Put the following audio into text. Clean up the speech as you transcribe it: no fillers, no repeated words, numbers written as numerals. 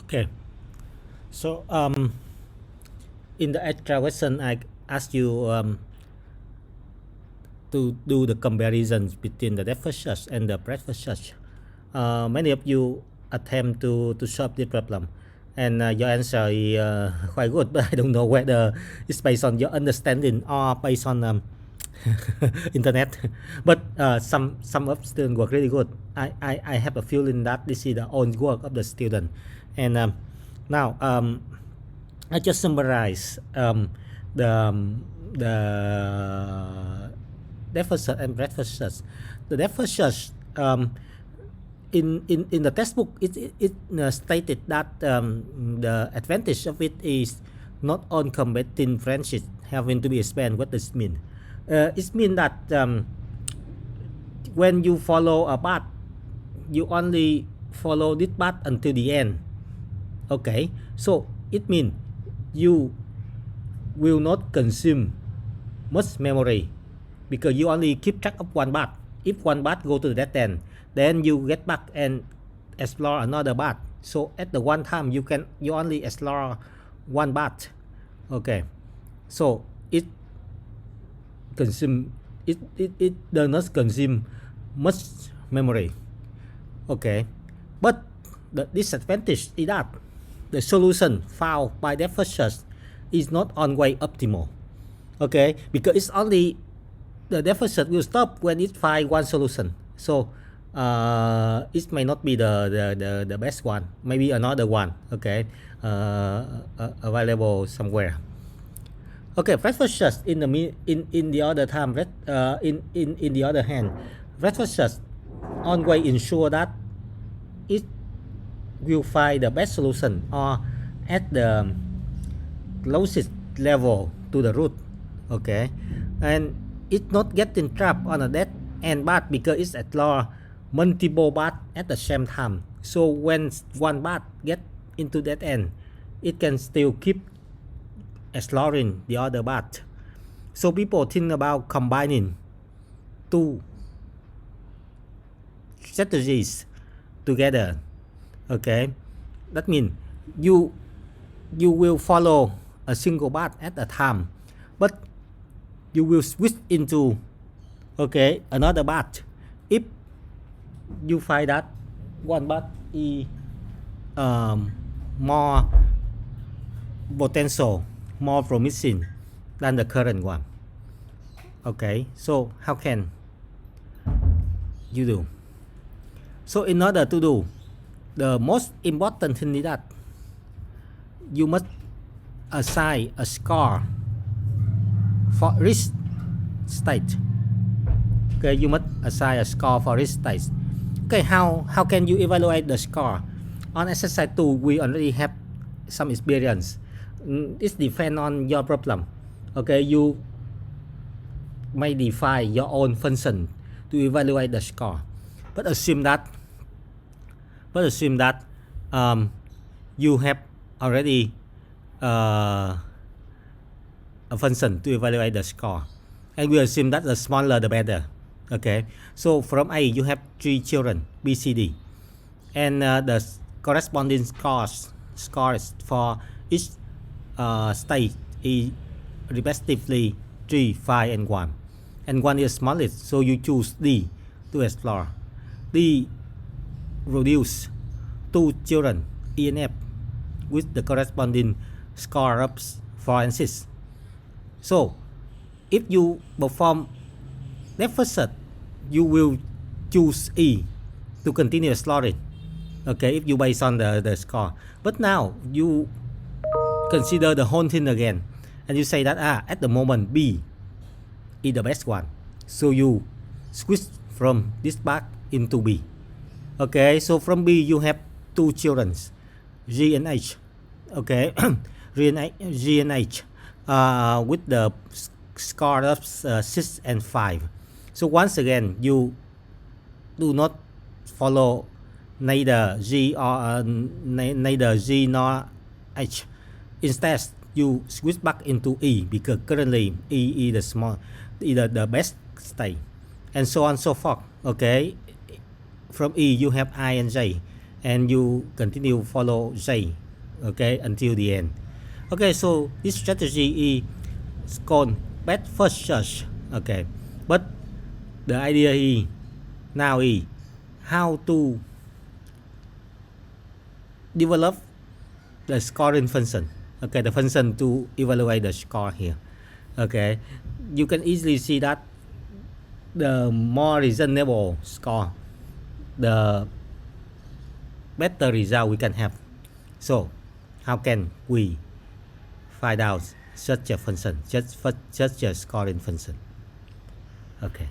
Okay. So in the extra question, I asked you to do the comparisons between the depth first search and the breadth first search. Many of you attempt to solve this problem, and your answer is quite good, but I don't know whether it's based on your understanding or based on internet. But some of students work really good. I have a feeling that this is the own work of the student, and now I just summarize the depth first search and breadth first search. The depth first search in the textbook it stated that the advantage of it is not on combating friendship having to be expanded. What does it mean? It means that when you follow a path, you only follow this path until the end. Okay, so it means you will not consume much memory because you only keep track of one path. If one path go to the dead end, then you get back and explore another path. So at the one time you only explore one path. Okay, so it consume it does not consume much memory. Okay, but the disadvantage is that the solution found by that first search is not always optimal. Okay, because it's only the deficit will stop when it find one solution. So it may not be the best one, maybe another one. Okay, available somewhere. Okay, breakfast search in the other time, in the other hand, breakfast search always ensure that it will find the best solution or at the closest level to the root. Okay, and it's not getting trapped on a dead end path because it's explore multiple paths at the same time. So when one path get into that end, it can still keep exploring the other path. So people think about combining two strategies together. Okay, that means you will follow a single path at a time, but you will switch into another path if you find that one path is more potential, more promising than the current one. Okay, so how can you do? So in order to do, the most important thing is that you must assign a score for each state. Okay, you must assign a score for each state. Okay, how can you evaluate the score? On exercise 2, we already have some experience. It depends on your problem. Okay, you may define your own function to evaluate the score, but assume that you have already a function to evaluate the score, and we assume that the smaller the better. Okay, so from A you have 3 children B, C, D, and the corresponding scores for each state is respectively 3, 5, and 1, and 1 is smallest, so you choose D to explore. D produce 2 children E and F with the corresponding score of 4 and 6. So if you perform that first search, you will choose E to continue exploring. Okay, if you base on the score. But now you consider the whole thing again, and you say that at the moment B is the best one. So you switch from this path into B. Okay, so from B you have 2 children, G and H. Okay, G and H with the score of 6 and 5. So once again, you do not follow neither G nor H. Instead, you switch back into E because currently E is the best state, and so on and so forth. Okay, from E you have I and J, and you continue follow J, okay, until the end. Okay, so this strategy is called best first search. Okay, but the idea is now is how to develop the scoring function. Okay, the function to evaluate the score here. Okay, you can easily see that the more reasonable score, the better result we can have. So, how can we find out such a function, such a scoring function? Okay.